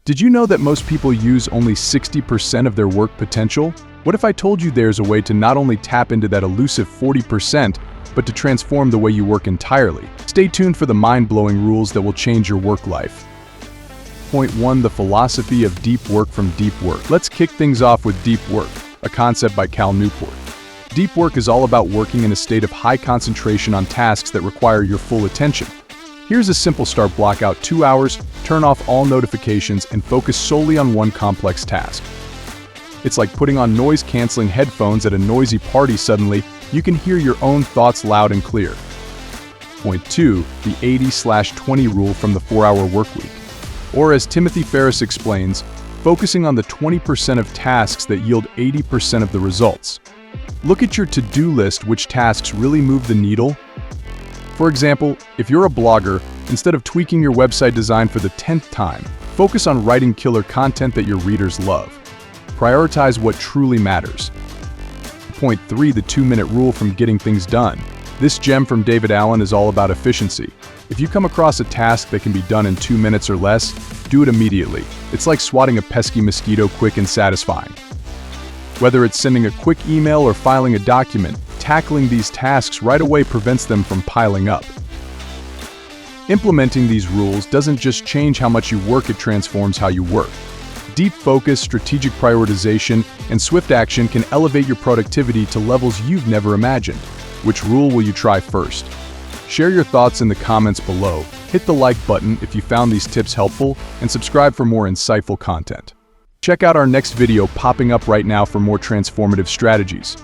Did you know that most people use only 60% of their work potential? What if I told you there's a way to not only tap into that elusive 40%, but to transform the way you work entirely? Stay tuned for the mind-blowing rules that will change your work life. Point 1. The philosophy of deep work from deep work. Let's kick things off with deep work, a concept by Newport. Deep work is all about working in a state of high concentration on tasks that require your full attention. Here's a simple start: block out 2 hours, turn off all notifications, and focus solely on one complex task. It's like putting on noise-canceling headphones at a noisy party. Suddenly, you can hear your own thoughts loud and clear. Point 2. The 80/20 rule from the 4-hour workweek. Or as Ferriss explains, focusing on the 20% of tasks that yield 80% of the results. Look at your to-do list. Which tasks really move the needle? For example, if you're a blogger, instead of tweaking your website design for the 10th time, focus on writing killer content that your readers love. Prioritize what truly matters. Point 3. The 2-minute rule from getting things done. This gem from David Allen is all about efficiency. If you come across a task that can be done in 2 minutes or less, do it immediately. It's like swatting a pesky mosquito, quick and satisfying. Whether it's sending a quick email or filing a document, tackling these tasks right away prevents them from piling up. Implementing these rules doesn't just change how much you work, it transforms how you work. Deep focus, strategic prioritization, and swift action can elevate your productivity to levels you've never imagined. Which rule will you try first? Share your thoughts in the comments below. Hit the like button if you found these tips helpful, and subscribe for more insightful content. Check out our next video popping up right now for more transformative strategies.